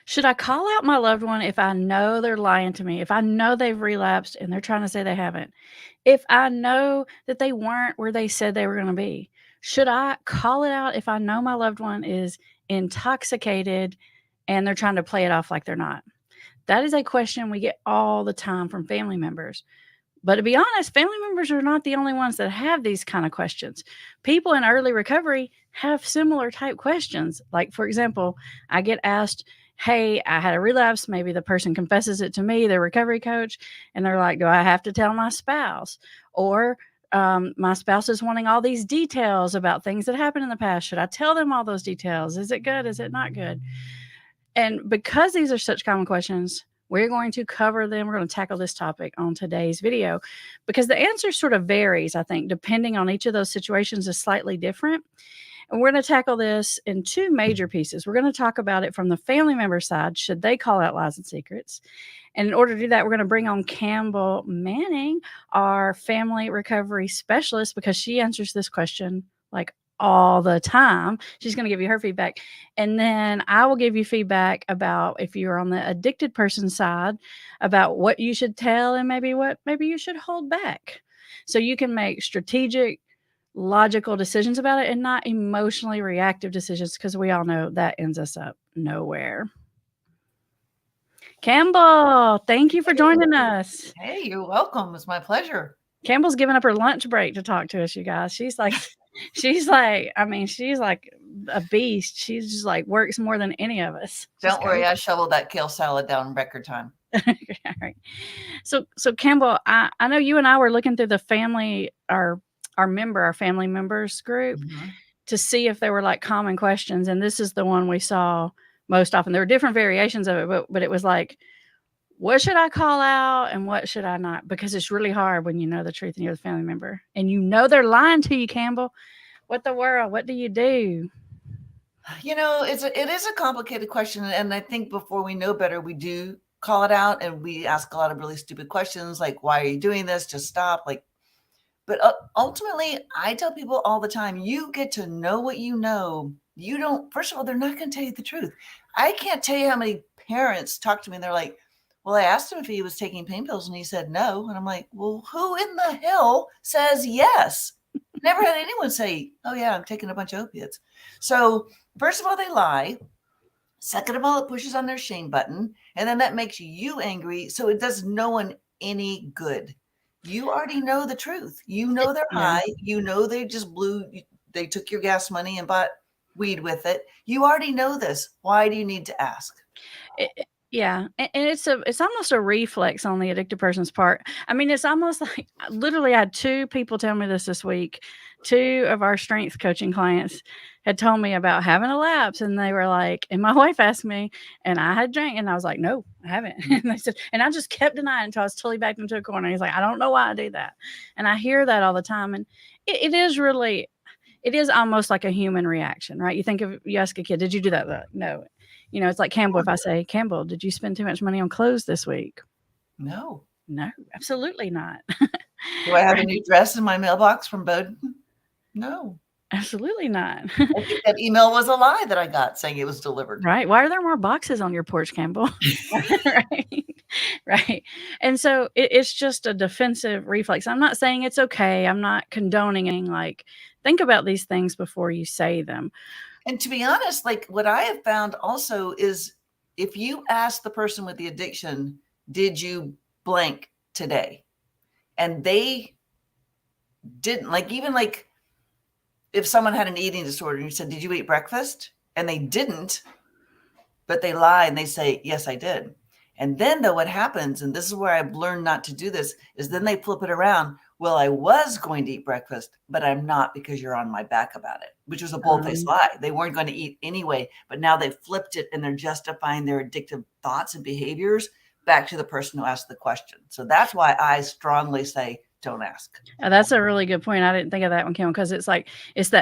Should I call out my loved one if I know they're lying to me? If I know they've relapsed and they're trying to say they haven't? If I know that they weren't where they said they were going to be? Should I call it out if I know my loved one is intoxicated and they're trying to play it off like they're not? That is a question we get all the time from family members. But to be honest, family members are not the only ones that have these kind of questions. People in early recovery have similar type questions. Like, for example, I get asked, hey, I had a relapse. Maybe the person confesses it to me, their recovery coach, and they're like, do I have to tell my spouse? Or my spouse is wanting all these details about things that happened in the past. Should I tell them all those details? Is it good? Is it not good? And because these are such common questions, we're going to cover them. We're going to tackle this topic on today's video because the answer sort of varies, I think, depending on each of those situations is slightly different. And we're going to tackle this in two major pieces. We're going to talk about it from the family member side. Should they call out lies and secrets? And in order to do that, we're going to bring on Campbell Manning, our family recovery specialist, because she answers this question like all the time. She's going to give you her feedback. And then I will give you feedback about if you're on the addicted person side, about what you should tell and maybe what maybe you should hold back. So you can make strategic, logical decisions about it and not emotionally reactive decisions, because we all know that ends us up nowhere. Campbell, thank you for joining us. Hey, you're welcome. It's my pleasure. Campbell's giving up her lunch break to talk to us, you guys. She's like a beast. She's just like works more than any of us. Don't worry, I shoveled that kale salad down in record time. All right. So Campbell, I know you and I were looking through the family, our family members group to see if there were like common questions. And this is the one we saw most often. There were different variations of it, but it was like, what should I call out and what should I not? Because it's really hard when you know the truth and you're the family member and you know they're lying to you, Campbell. What the world? What do you do? You know, it is a complicated question. And I think before we know better, we do call it out and we ask a lot of really stupid questions like, why are you doing this? Just stop. But ultimately, I tell people all the time, you get to know what you know. You don't, first of all, they're not going to tell you the truth. I can't tell you how many parents talk to me and they're like, well, I asked him if he was taking pain pills and he said no. And I'm like, well, who in the hell says yes? Never had anyone say, oh yeah, I'm taking a bunch of opiates. So first of all, they lie. Second of all, it pushes on their shame button. And then that makes you angry. So it does no one any good. You already know the truth. You know they're high. You know they just they took your gas money and bought weed with it. You already know this. Why do you need to ask? Yeah. And it's almost a reflex on the addicted person's part. I mean, it's almost like literally I had two people tell me this week. Two of our strength coaching clients had told me about having a lapse, and they were like, and my wife asked me, and I had drank, and I was like, no, I haven't. And they said, and I just kept denying until I was totally backed into a corner. He's like, I don't know why I do that. And I hear that all the time. And it is almost like a human reaction, right? You ask a kid, did you do that? No. You know, it's like Campbell. If I say, Campbell, did you spend too much money on clothes this week? No, absolutely not. Do I have a new dress in my mailbox from Bowden? No, absolutely not. I think that email was a lie that I got saying it was delivered. Right. Why are there more boxes on your porch, Campbell? Right. Right. And so it's just a defensive reflex. I'm not saying it's okay. I'm not condoning it. Like, think about these things before you say them. And to be honest, like what I have found also is if you ask the person with the addiction, did you blank today? And they didn't, like, even like if someone had an eating disorder and you said, did you eat breakfast? And they didn't, but they lie and they say, yes, I did. And then though what happens, and this is where I've learned not to do this, is then they flip it around. Well, I was going to eat breakfast, but I'm not because you're on my back about it, which was a bold-faced lie. They weren't going to eat anyway, but now they've flipped it and they're justifying their addictive thoughts and behaviors back to the person who asked the question. So that's why I strongly say, don't ask. That's a really good point. I didn't think of that one, Kim, because it's that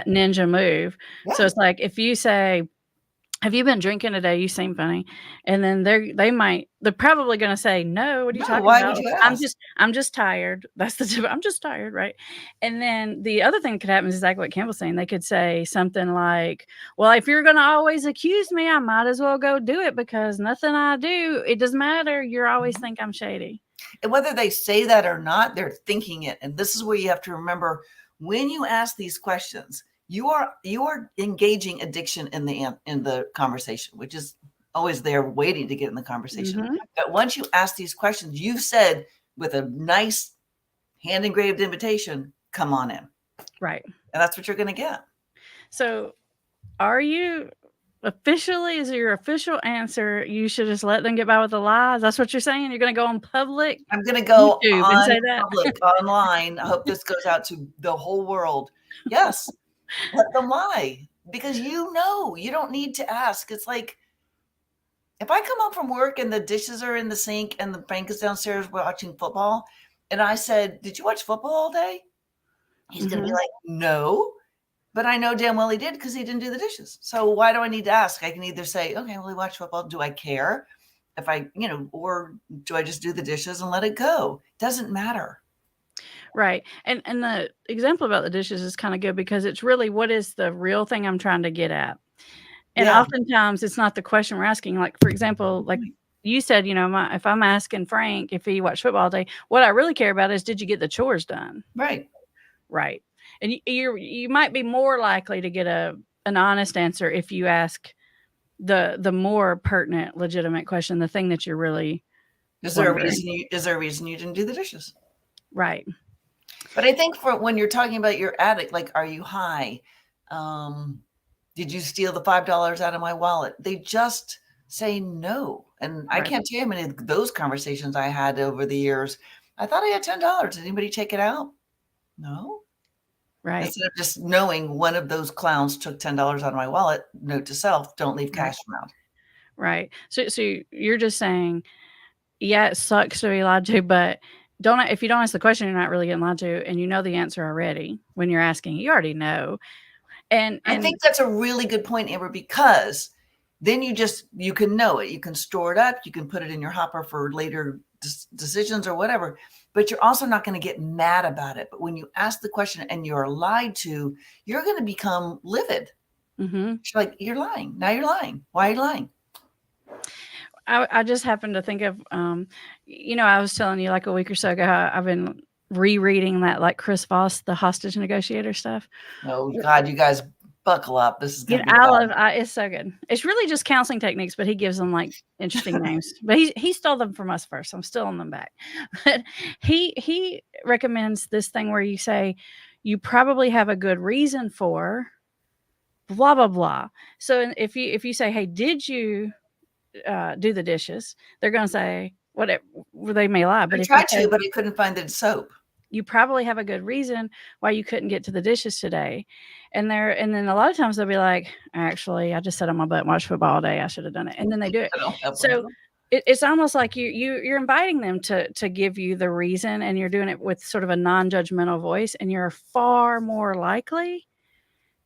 ninja move. Yeah. So it's like if you say, have you been drinking today? You seem funny. And then they're probably going to say, no, what are you No, talking why about? would you I'm ask? just, I'm just tired. That's the tip. I'm just tired. Right. And then the other thing that could happen is exactly what Campbell's saying. They could say something like, well, if you're going to always accuse me, I might as well go do it because nothing I do, it doesn't matter. You're always Mhm. think I'm shady. And whether they say that or not, they're thinking it. And this is where you have to remember, when you ask these questions, you are engaging addiction in the conversation, which is always there waiting to get in the conversation. Mm-hmm. But once you ask these questions, you've said with a nice hand engraved invitation, come on in. Right. And that's what you're going to get. So are you officially, is your official answer, you should just let them get by with the lies? That's what you're saying? You're going to go on public I'm going to go YouTube and on say that? public, online. I hope this goes out to the whole world. Yes, let them lie, because you don't need to ask. It's like, if I come home from work and the dishes are in the sink and the Frank is downstairs watching football, and I said, "Did you watch football all day?" He's going to be Mhm. like, "No." But I know damn well he did because he didn't do the dishes. So why do I need to ask? I can either say, okay, well, he watched football. Do I care? If I, or do I just do the dishes and let it go? Doesn't matter. Right. And the example about the dishes is kinda good because it's really what is the real thing I'm trying to get at. And Yeah. oftentimes it's not the question we're asking. Like, for example, like you said, if I'm asking Frank if he watched football all day, what I really care about is did you get the chores done? Right. Right. And you might be more likely to get an honest answer if you ask the more pertinent, legitimate question, the thing that you're really wondering. Is there a reason you didn't do the dishes? Right. But I think for when you're talking about your addict, like, are you high? Did you steal the $5 out of my wallet? They just say no. And I Right. can't tell you how many of those conversations I had over the years. I thought I had $10. Did anybody take it out? No. Right. Instead of just knowing one of those clowns took $10 out of my wallet, note to self, don't leave Right. cash around. Right. So you're just saying, yeah, it sucks to be lied to, but don't if you don't ask the question, you're not really getting lied to, and you know the answer already when you're asking. You already know. And I think that's a really good point, Amber, because then you can know it. You can store it up. You can put it in your hopper for later decisions or whatever, but you're also not going to get mad about it. But when you ask the question and you're lied to, you're going to become livid. Mhm. You're like, you're lying. Now you're lying. Why are you lying? I just happened to think of, I was telling you like a week or so ago, how I've been rereading that like Chris Voss, the hostage negotiator stuff. Oh God, you guys buckle up. This is going to be I fun. love it's so good. It's really just counseling techniques, but he gives them like interesting names. But he stole them from us first. So I'm stealing them back. But he recommends this thing where you say you probably have a good reason for blah blah blah. So if you say, hey, did you do the dishes? They're going to say whatever. Well, they may lie, I but if you tried say to, but I couldn't find the soap. you probably have a good reason why you couldn't get to the dishes today. And then a lot of times they'll be like, actually, I just sat on my butt and watched football all day. I should have done it. And then they do it. I don't have one of So them. it's almost like you're inviting them to give you the reason, and you're doing it with sort of a non-judgmental voice, and you're far more likely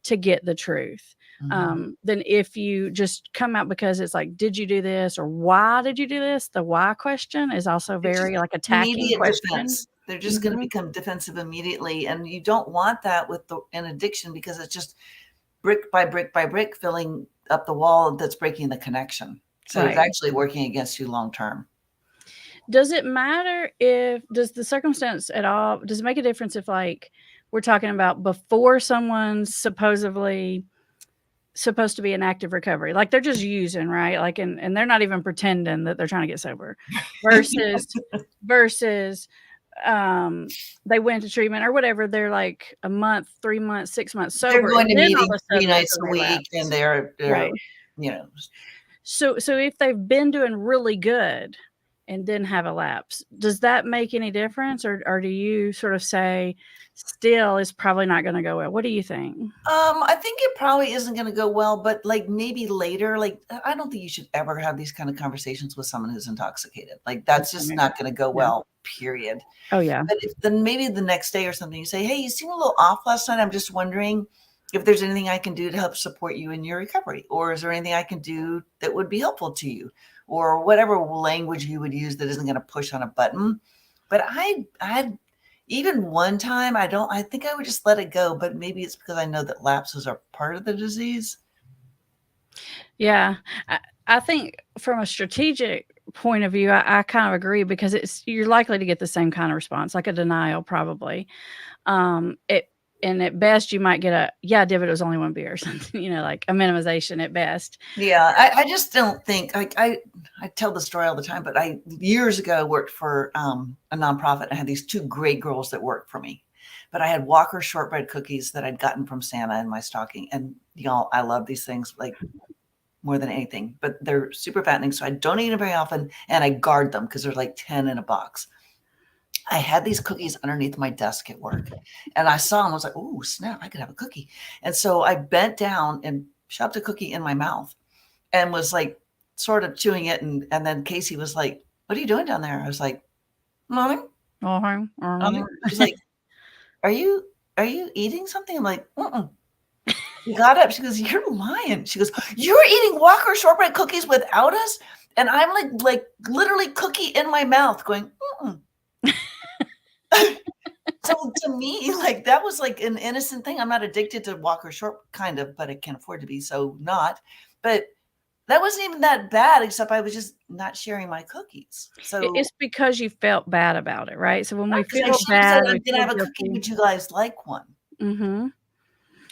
to get the truth than if you just come out because it's like, did you do this or why did you do this? The why question is also It's just very like attacking immediate question. defense. They're just going to Mhm. become defensive immediately, and you don't want that with an addiction, because it's just brick by brick by brick filling up the wall that's breaking the connection. So it's Right. actually working against you long term. Does it matter if does the circumstance at all does it make a difference if, like, we're talking about before someone's supposed to be in active recovery, like, they're just using, right? Like, and they're not even pretending that they're trying to get sober versus, they went to treatment or whatever, they're, like, a month, 3 months, 6 months They're sober, going and to then all meetings of a three sudden it's nights a a week, and relapse. they're Right. you know So if they've been doing really good and then have a lapse, does that make any difference, or do you sort of say, still is probably not gonna go well? What do you think? I think it probably isn't going to go well, but like maybe later, like I don't think you should ever have these kind of conversations with someone who's intoxicated. Like that's just not going to go Yeah. well, period. Oh, yeah. But then maybe the next day or something, you say, "Hey, you seem a little off last night. I'm just wondering, if there's anything I can do to help support you in your recovery, or is there anything I can do that would be helpful to you, or whatever language you would use that isn't going to push on a button. But I even one time, I think I would just let it go, but maybe it's because I know that lapses are part of the disease. Yeah. I think from a strategic point of view, I kind of agree because you're likely to get the same kind of response, like a denial probably. It and at best you might get a, "Yeah, I did, but it was only 1 beer," or something, like a minimization at best. Yeah, I just don't think I tell the story all the time, but I years ago worked for a nonprofit. I had these two great girls that worked for me, but I had Walker shortbread cookies that I'd gotten from Santa in my stocking, and y'all, I love these things like more than anything. But they're super fattening, so I don't eat them very often, and I guard them because there's like 10 in a box. I had these cookies underneath my desk at work, and I saw them. I was like, "Oh snap! I could have a cookie." And so I bent down and shoved a cookie in my mouth and was like sort of chewing it. And then Casey was like, "What are you doing down there?" I was like, "Nothing." She's like, "Are you eating something?" I'm like, "Mm-mm." She got up. She goes, "You're lying." She goes, "You're eating Walker shortbread cookies without us?" And I'm like literally cookie in my mouth going, "Mm-mm." So to me, like that was like an innocent thing. I'm not addicted to Walker short kind of, but I can't afford to be, so not. But that wasn't even that bad, except I was just not sharing my cookies. So It's because you felt bad about it, right? So when we because I feel should have said, bad, "I'm we gonna feel have a cookie. guilty. Would you guys like one?" Mhm.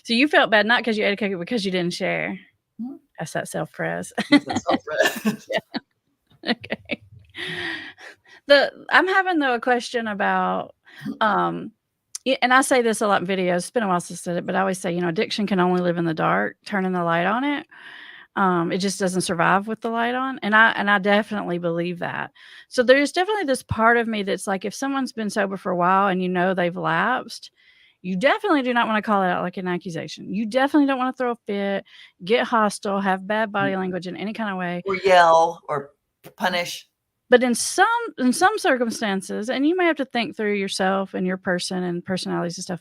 So you felt bad not because you ate a cookie, because you didn't share. Mhm. That's that self-pres. That's a self-read. Okay. I'm having, though, a question about, um and I say this a lot in videos. It's been a while since I said it, but I always say, addiction can only live in the dark. Turning the light on it, it just doesn't survive with the light on, and I definitely believe that. So there's definitely this part of me that's like, if someone's been sober for a while and they've lapsed, you definitely do not wanna call it out like an accusation. You definitely don't wanna throw a fit, get hostile, have bad body language in any kind of way. Or yell or punish. But in some circumstances, and you may have to think through yourself and your person and personalities and stuff,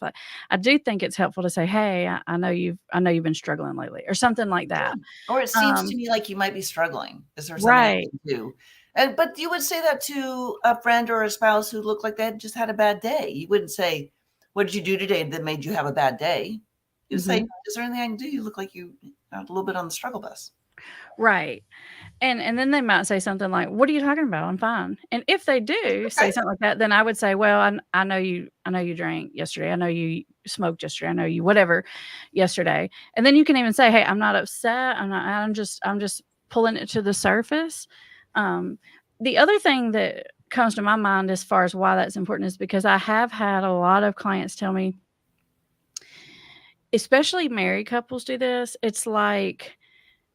I do think it's helpful to say, "Hey, I know you've been struggling lately," or something like Yeah. that. Or it seems to Um me like you might be struggling. Is there something I Right. can do? And but you would say that to a friend or a spouse who looked like they had just had a bad day. You wouldn't say, "What did you do today that made you have a bad day?" You say, Mhm. "Is there anything I can do? You look like you are a little bit on the struggle bus." Right. And then they might say something like, "What are you talking about? I'm fine." And if they do say Okay. something like that, then I would say, "Well, I know you drank yesterday. I know you smoked yesterday. I know you whatever yesterday." And then you can even say, "Hey, I'm not upset. I'm just pulling it to the surface." Um, the other thing that comes to my mind as far as why that's important is because I have had a lot of clients tell me, especially married couples do this. It's like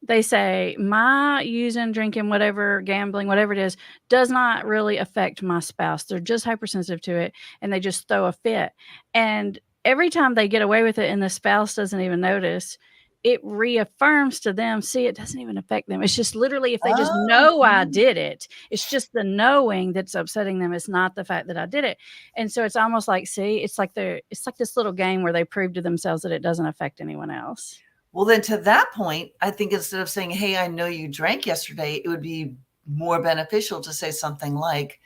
they say, "My using, drinking, whatever, gambling, whatever it is, does not really affect my spouse. They're just hypersensitive to it, and they just throw a fit." And every time they get away with it and the spouse doesn't even notice, it reaffirms to them, "See, it doesn't even affect them." It's just literally if they just Oh, know I did it, it's just the knowing that's upsetting them. It's not the fact that I did it. And so it's almost like, see, it's like this little game where they prove to themselves that it doesn't affect anyone else. well, then to that point, I think instead of saying, "Hey, I know you drank yesterday," it would be more beneficial to say something like,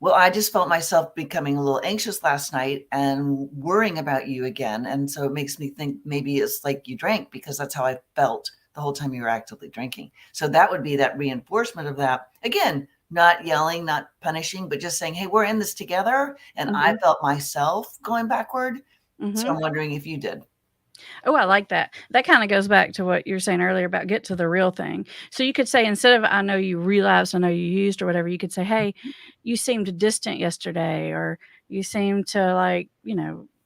"Well, I just felt myself becoming a little anxious last night and worrying about you again. And so it makes me think maybe it's like you drank because that's how I felt the whole time you were actively drinking." So that would be that reinforcement of that. Again, not yelling, not punishing, but just saying, "Hey, we're in this together. And I Mhm, felt myself going backward. So mhm. I'm wondering if you did." Oh, I like that. That kinda goes back to what you were saying earlier about get to the real thing. So you could say instead of, "I know you relapsed, I know you used," or whatever, you could say, "Hey, you seemed distant yesterday," or "You seem to, like,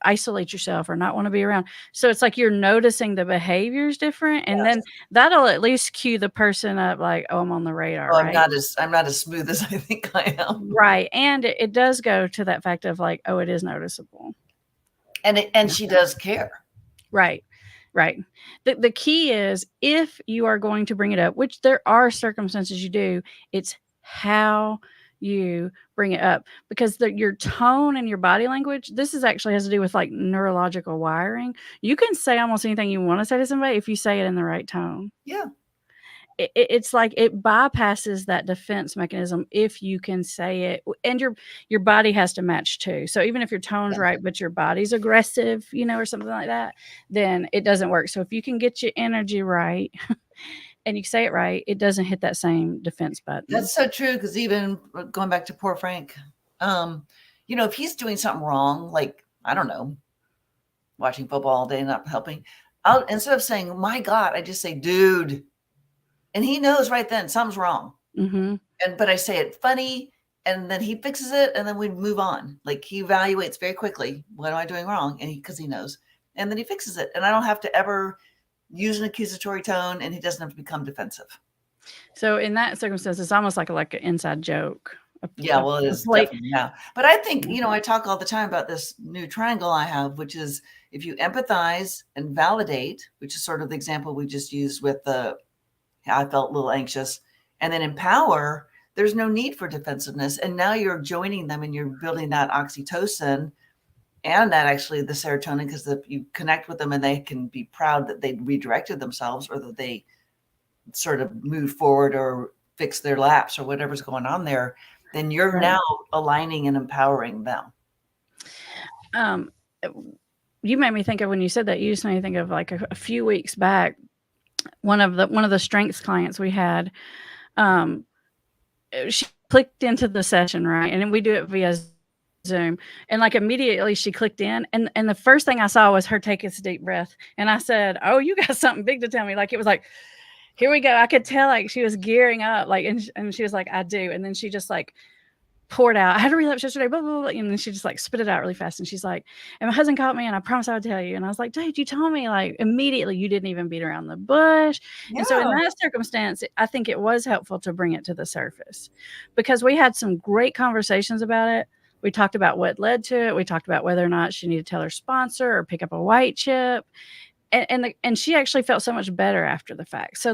isolate yourself or not wanna be around." So it's like you're noticing the behavior's different, and then Yes. that'll at least cue the person up like, "Oh, I'm on the radar," Oh, right? I'm not as smooth as I think I am. Right, and it does go to that fact of like, "Oh, it is noticeable." And she does care. Right, right. The key is if you are going to bring it up, which there are circumstances you do, it's how you bring it up, because your tone and your body language, this is actually has to do with like neurological wiring. You can say almost anything you want to say to somebody if you say it in the right tone. Yeah. It's like it bypasses that defense mechanism if you can say it, and your body has to match too. So even if your tone's Yeah. right but your body's aggressive, or something like that, then it doesn't work. So if you can get your energy right and you say it right, it doesn't hit that same defense button. That's so true, because even going back to poor Frank, if he's doing something wrong, like, I don't know, watching football all day, not helping, I'll, instead of saying, my God, I just say, dude. And he knows right then something's wrong. Mm-hmm. But I say it funny, and then he fixes it, and then we move on. Like, he evaluates very quickly, what am I doing wrong? And because he knows, and then he fixes it. And I don't have to ever use an accusatory tone, and he doesn't have to become defensive. So in that circumstance, it's almost like an inside joke. Yeah, well, it is definitely now. But I think, I talk all the time about this new triangle I have, which is if you empathize and validate, which is sort of the example we just used with I felt a little anxious, and then empower, there's no need for defensiveness. And now you're joining them and you're building that oxytocin and that actually the serotonin, because you connect with them and they can be proud that they redirected themselves, or that they sort of moved forward or fixed their lapse or whatever's going on there. Then you're Right. now aligning and empowering them. You made me think of, when you said that, you just made me think of like a few weeks back, one of the strengths clients we had, she clicked into the session, right? And then we do it via Zoom. And like immediately she clicked in, and the first thing I saw was her take a deep breath. And I said, "Oh, you got something big to tell me." Like, it was like, here we go. I could tell like she was gearing up, like, and she was like, "I do." And then she just like poured out, "I had a relapse yesterday, blah, blah, blah." And then she just like spit it out really fast. And she's like, "And my husband caught me, and I promised I would tell you." And I was like, "Dude, you told me." Like, immediately, you didn't even beat around the bush. Yeah. And so in that circumstance, I think it was helpful to bring it to the surface, because we had some great conversations about it. We talked about what led to it. We talked about whether or not she needed to tell her sponsor or pick up a white chip. And she actually felt so much better after the fact. So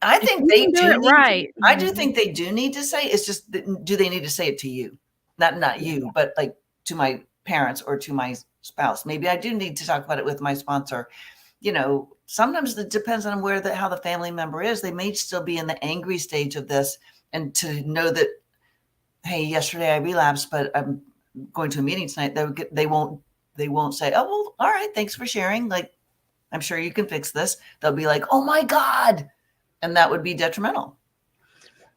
I if think you they can do do it need right. I do think they do need to say, it's just, do they need to say it to you? Not you, but like to my parents or to my spouse. Maybe I do need to talk about it with my sponsor. Sometimes it depends on how the family member is. They may still be in the angry stage of this, and to know that, hey, yesterday I relapsed, but I'm going to a meeting tonight. They won't say, "Oh, well, all right, thanks for sharing. Like, I'm sure you can fix this." They'll be like, "Oh my God." And that would be detrimental.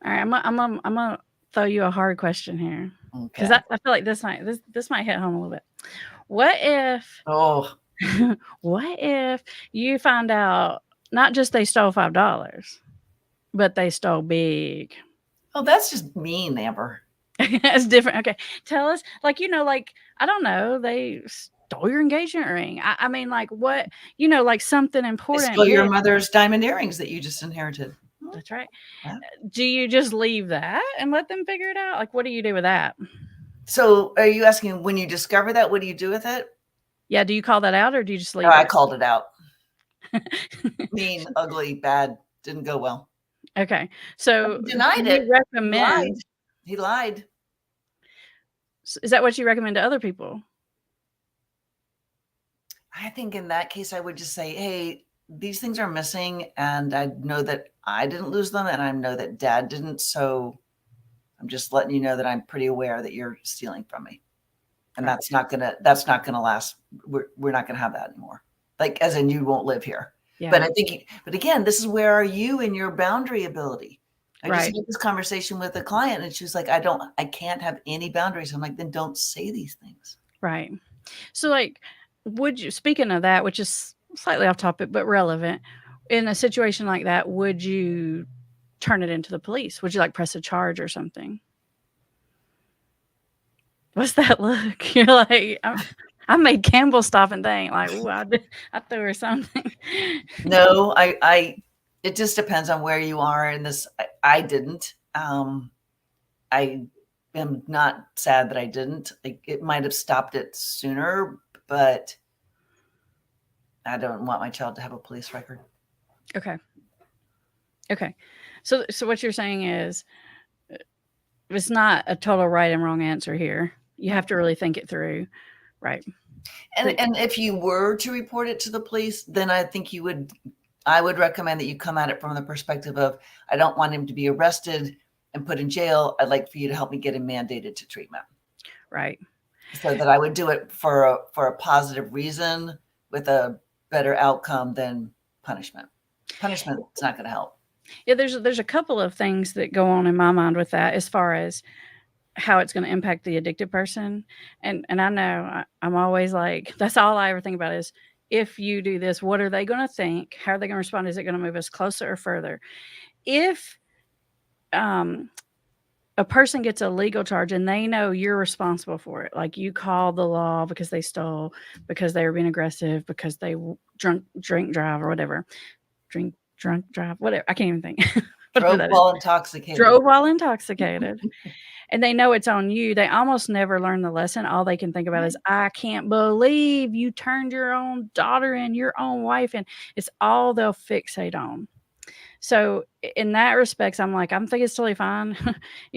All right, I'm gonna throw you a hard question here, because Okay. I feel like this might hit home a little bit. What if Oh, what if you find out not just they stole $5, but they stole big? oh, that's just mean, Amber. That's different. Okay, tell us, like, like, I don't know, they stole your engagement ring. I mean, like, what, like something They important, stole your big. mother's diamond earrings that you just inherited. That's right. Yeah. Do you just leave that and let them figure it out? Like, what do you do with that? So are you asking, when you discover that, what do you do with it? Yeah, do you call that out, or do you just Oh, leave I it? called it out. Mean, ugly, bad, didn't go well. Okay, so He do denied it. you He lied. recommend He lied. is that what you recommend to other people? I think in that case, I would just say, hey, these things are missing, and I know that I didn't lose them, and I know that Dad didn't. So I'm just letting you know that I'm pretty aware that you're stealing from me. And Right. that's not gonna last. We're not gonna have that anymore. Like, as in, you won't live here. But Yeah. I think, but again, this is where are you in your boundary ability? I just Right. had this conversation with a client, and she was like, I can't have any boundaries. I'm like, then don't say these things. Right. So, like, would you, speaking of that, which is slightly off topic but relevant, in a situation like that, would you turn it into the police? Would you like press a charge or something? What's that look? You're like, I made Campbell stop and think, like, "Ooh, I threw her something." No, it just depends on where you are in this. I didn't. I am not sad that I didn't. Like, it might have stopped it sooner, but I don't want my child to have a police record. Okay. Okay. So what you're saying is, It's not a total right and wrong answer here. You have to really think it through. Right. And if you were to report it to the police, then I think I would recommend that you come at it from the perspective of, I don't want him to be arrested and put in jail. I'd like for you to help me get him mandated to treatment. Right. So that I would do it for a positive reason with a better outcome than punishment. Punishment is not going to help. Yeah, there's a couple of things that go on in my mind with that as far as how it's going to impact the addicted person. And I know I'm always like, that's all I ever think about is, if you do this, what are they going to think? How are they going to respond? Is it going to move us closer or further? If a person gets a legal charge and they know you're responsible for it, like you called the law because they stole, because they were being aggressive, because they drink drive or whatever, drunk drive, whatever. I can't even think. Drove while intoxicated. Drove while intoxicated. And they know it's on you. They almost never learn the lesson. All they can think about is, I can't believe you turned your own daughter in, your own wife in. It's all they'll fixate on. So in that respects, I'm like, I'm thinking it's totally fine.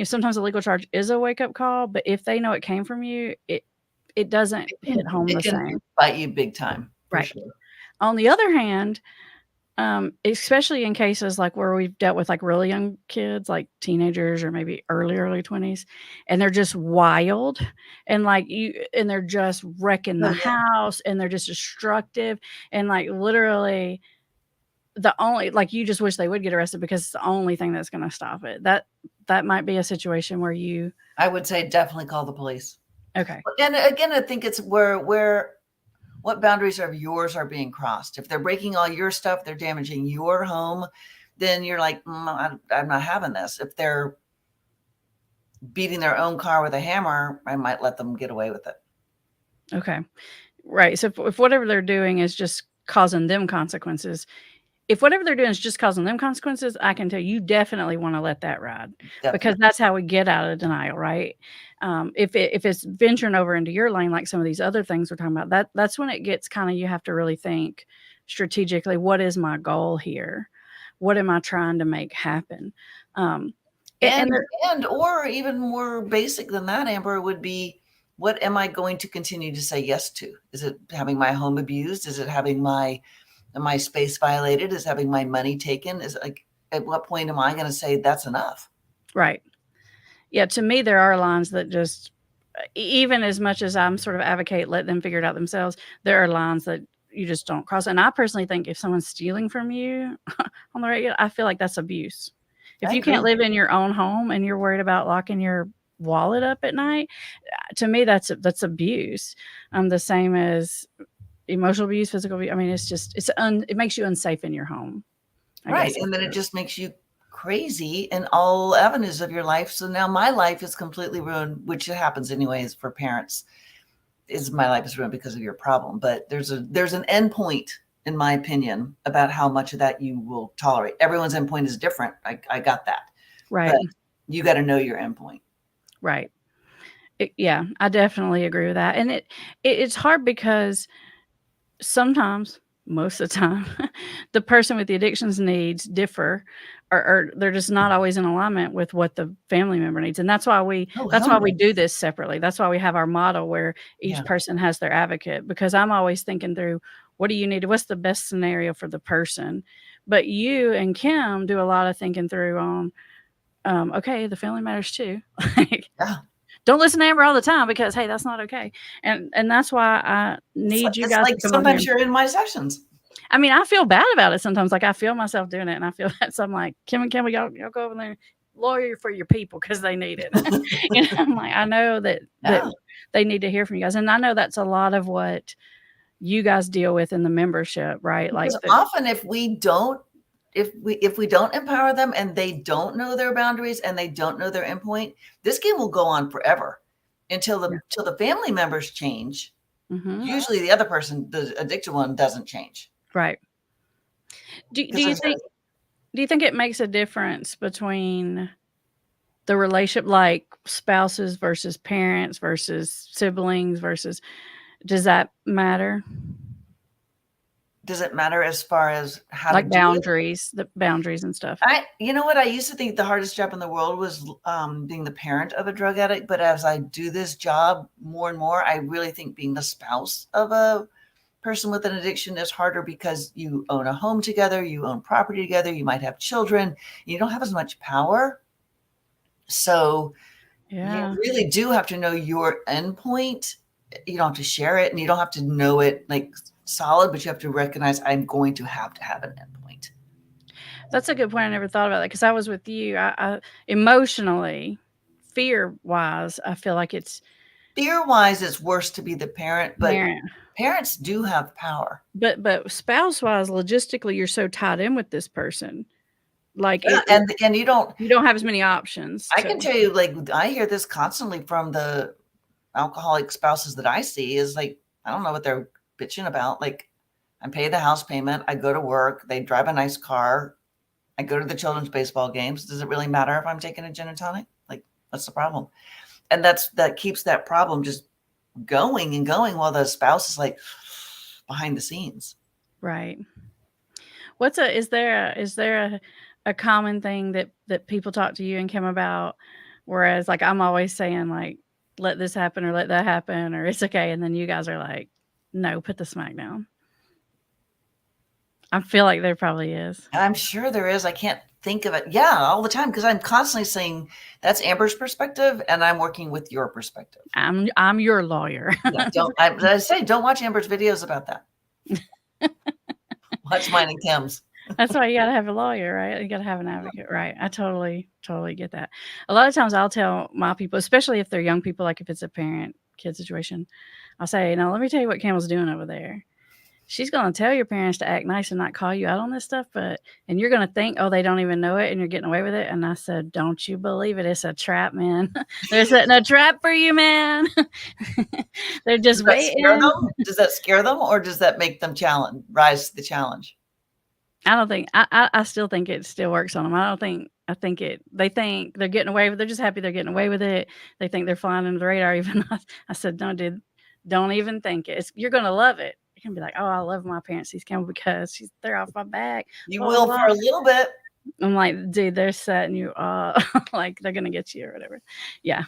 Sometimes a legal charge is a wake up call, but if they know it came from you, it doesn't hit home the same. It can bite you big time. Right. Sure. On the other hand, especially in cases like where we've dealt with like really young kids, like teenagers or maybe early 20s, and they're just wild and and they're just wrecking the house and they're just destructive and like literally you just wish they would get arrested because it's the only thing that's going to stop it. That might be a situation where I would say definitely call the police. Okay. And again, I think it's where what boundaries of yours are being crossed. If they're breaking all your stuff, they're damaging your home, then you're like, I'm not having this. If they're beating their own car with a hammer, I might let them get away with it. Okay. Right. So if whatever they're doing is just causing them consequences, if whatever they're doing is just causing them consequences, I can tell you definitely want to let that ride. Definitely. Because that's how we get out of denial, right? If it's venturing over into your lane, like some of these other things we're talking about, that's when it gets kind of, you have to really think strategically, what is my goal here? What am I trying to make happen? Or even more basic than that, Amber, would be, what am I going to continue to say yes to? Is it having my home abused? Is it having my space violated? Is having my money taken? Is like, at what point am I going to say that's enough? Right. Yeah. To me, there are lines that just, even as much as I'm sort of advocate, let them figure it out themselves, there are lines that you just don't cross. And I personally think if someone's stealing from you on the regular, I feel like that's abuse. If you can't live in your own home and you're worried about locking your wallet up at night, to me, that's abuse. The same as emotional abuse, physical abuse. I mean, it makes you unsafe in your home. Right. And then it just makes you crazy in all avenues of your life. So now my life is completely ruined, which happens anyways for parents. My life is ruined because of your problem. But there's an end point, in my opinion, about how much of that you will tolerate. Everyone's end point is different. I got that. Right. But you got to know your end point. Right. Yeah, I definitely agree with that. And it's hard because sometimes, most of the time, the person with the addictions needs differ, or they're just not always in alignment with what the family member needs. And that's why we do this separately. That's why we have our model where each person has their advocate, because I'm always thinking through, what do you need? What's the best scenario for the person? But you and Kim do a lot of thinking through on, okay, the family matters too. Don't listen to Amber all the time because, hey, that's not okay. And that's why I need you guys to come sometimes you're in my sessions. I mean, I feel bad about it sometimes. Like I feel myself doing it and I feel that. So I'm like, Kim and Kim, y'all go over there, lawyer for your people because they need it. I'm like, I know that they need to hear from you guys. And I know that's a lot of what you guys deal with in the membership, right? Because often if we don't empower them and they don't know their boundaries and they don't know their endpoint, this game will go on forever until the family members change. Mm-hmm. Usually the other person, the addicted one, doesn't change. Right. Do you think it makes a difference between the relationship, like spouses versus parents versus siblings versus, does that matter? Does it matter as far as how to Like do it? the boundaries and stuff. You know what? I used to think the hardest job in the world was being the parent of a drug addict. But as I do this job more and more, I really think being the spouse of a person with an addiction is harder because you own a home together, you own property together, you might have children, you don't have as much power. So you Yeah. really do have to know your endpoint. You don't have to share it and you don't have to know it like solid, but you have to recognize I'm going to have an endpoint. That's a good point. I never thought about that because I was with you. I emotionally, fear wise, I feel like it's Fear wise, it's worse to be the parent, but parent. parents do have power. But spouse wise, logistically, you're so tied in with this person. Like Yeah, and you don't have as many options I to. can tell you, like, I hear this constantly from the alcoholic spouses that I see is like, I don't know what they're bitching about. Like, I pay the house payment, I go to work, they drive a nice car, I go to the children's baseball games. Does it really matter if I'm taking a gin and tonic? Like, what's the problem? And that keeps that problem just going and going while the spouse is like behind the scenes. Right. Is there a common thing that people talk to you and Kim about? Whereas like I'm always saying like, let this happen or let that happen or it's okay, and then you guys are like, no, put the smack down. I feel like there probably is. I'm sure there is. I can't think of it. Yeah, all the time because I'm constantly saying that's Amber's perspective, and I'm working with your perspective. I'm your lawyer. Yeah, I say don't watch Amber's videos about that. Watch mine and Kim's. That's why you gotta have a lawyer, right? You gotta have an advocate, right? I totally get that. A lot of times I'll tell my people, especially if they're young people, like if it's a parent kid situation, I'll say, "Now let me tell you what Campbell's doing over there. She's gonna tell your parents to act nice and not call you out on this stuff, and you're gonna think, oh, they don't even know it, and you're getting away with it." And I said, "Don't you believe it? It's a trap, man. They're setting a trap for you, man. They're Does just that scare waiting." them? Does that scare them, or does that make them rise to the challenge? I don't think I still think it still works on them. I think they think they're getting away with they're just happy they're getting away with it. They think they're flying under the radar even though I said, "No, dude, don't even think it. You're gonna love it." You're gonna be like, "Oh, I love my parents, these Campbell, because they're off my back." You Blah, blah, will blah. for a little bit. I'm like, dude, they're setting you up. Like they're gonna get you or whatever. Yeah.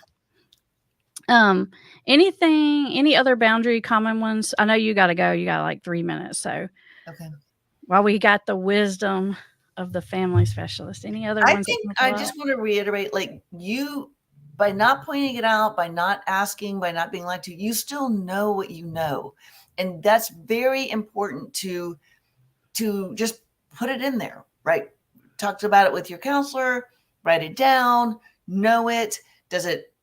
Um, any other boundary common ones? I know you gotta go. You got like 3 minutes. So Okay. while we got the wisdom of the family specialist, any other I ones that think come up a I lot? just want to reiterate, like you, by not pointing it out, by not asking, by not being lied to, you still know what you know, and that's very important to just put it in there, right? Talked about it with your counselor, write it down, know it. Does it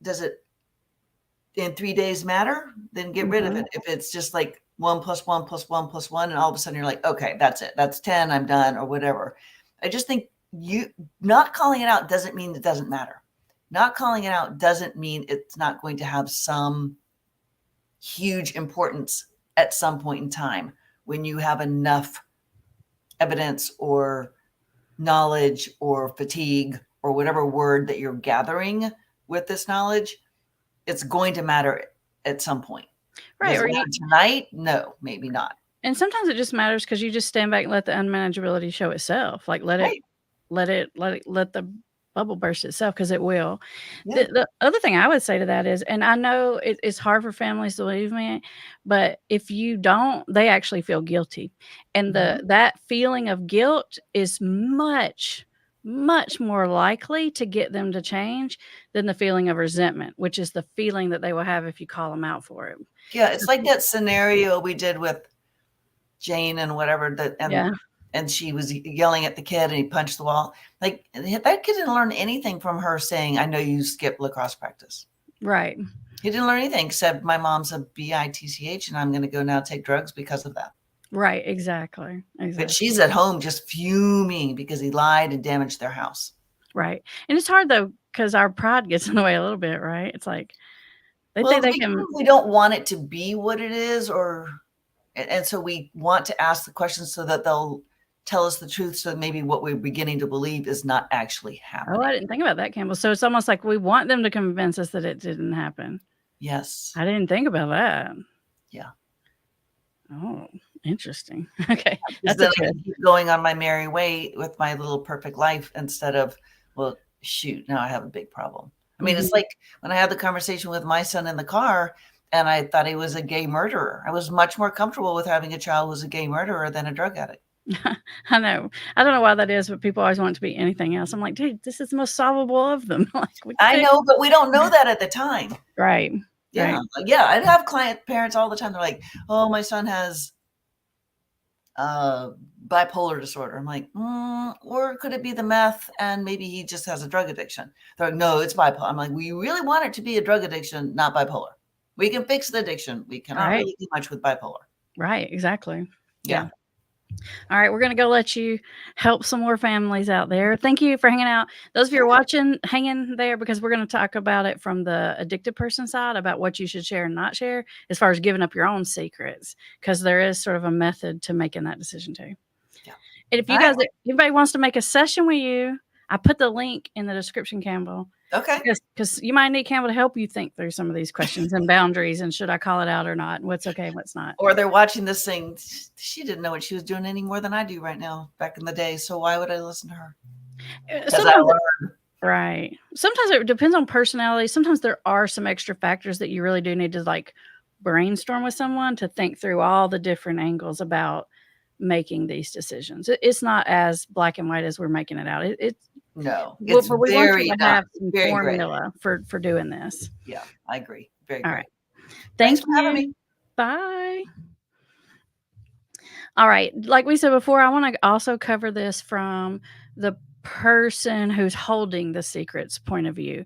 in 3 days matter? Then get rid of Mhm. it. If it's just like 1 + 1 + 1 +1, and all of a sudden you're like, okay, that's it. That's 10, I'm done, or whatever. I just think you not calling it out doesn't mean it doesn't matter. Not calling it out doesn't mean it's not going to have some huge importance at some point in time when you have enough evidence or knowledge or fatigue or whatever word that you're gathering with this knowledge. It's going to matter at some point. Right, Does it or you matter tonight? No, maybe not. and sometimes it just matters because you just stand back and let the unmanageability show itself. Like, Right. let the bubble burst itself because it will. Yeah. The other thing I would say to that is, and I know it's hard for families to believe me, but if you don't, they actually feel guilty, and Mhm. that feeling of guilt is much more likely to get them to change than the feeling of resentment, which is the feeling that they will have if you call them out for it. Yeah, it's like that scenario we did with Jane and whatever that Yeah, and she was yelling at the kid and he punched the wall. Like that kid didn't learn anything from her saying, "I know you skipped lacrosse practice." right. He didn't learn anything except my mom's a bitch and I'm going to go now take drugs because of that. Right, exactly, But exactly, she's at home just fuming because he lied and damaged their house. right, and it's hard though because our pride gets in the way a little bit, right? It's like they Well, think they because can. we don't want it to be what it is, or and so we want to ask the questions so that they'll tell us the truth. So maybe what we're beginning to believe is not actually Oh, happening. I didn't think about that, Campbell. So it's almost like we want them to convince us that it didn't happen. Yes. I didn't think about that. Yeah. Oh. Interesting. Okay. Because That's a then I twist. can keep going on my merry way with my little perfect life instead of, well, shoot, now I have a big problem. I mean, it's Mhm. like when I had the conversation with my son in the car and I thought he was a gay murderer. I was much more comfortable with having a child who was a gay murderer than a drug addict. I know. I don't know why that is, but people always want it to be anything else. I'm like, dude, this is the most solvable of them. Like we can I fix. know, but we don't know that at the time. Right. Yeah. Right. Yeah. I'd have client parents all the time. They're like, oh, my son has bipolar disorder. I'm like, or could it be the meth and maybe he just has a drug addiction? They're like, no, it's bipolar. I'm like, we really want it to be a drug addiction, not bipolar. We can fix the addiction. We cannot Right. really do much with bipolar. Right. Exactly. Yeah. Yeah. All right, we're gonna go let you help some more families out there. Thank you for hanging out. Those of you who are watching, hang in there because we're gonna talk about it from the addicted person side about what you should share and not share as far as giving up your own secrets, because there is sort of a method to making that decision too. Yeah. And if All you right. guys, if anybody wants to make a session with you, I put the link in the description, Campbell. Okay. Because you might need Campbell to help you think through some of these questions and boundaries and should I call it out or not, and what's okay and what's not. Or they're watching this thing. She didn't know what she was doing any more than I do right now back in the day. So why would I listen to her? Because I Sometimes learned. right. Sometimes it depends on personality. Sometimes there are some extra factors that you really do need to like brainstorm with someone to think through all the different angles about making these decisions. It's not as black and white as we're making it out. It's No, well, it's but we want you very to not. have some Very great. formula for doing this. Yeah, I agree. Very All great. right. Thanks Thank for having you. me. Bye. All right. Like we said before, I want to also cover this from the person who's holding the secret's point of view.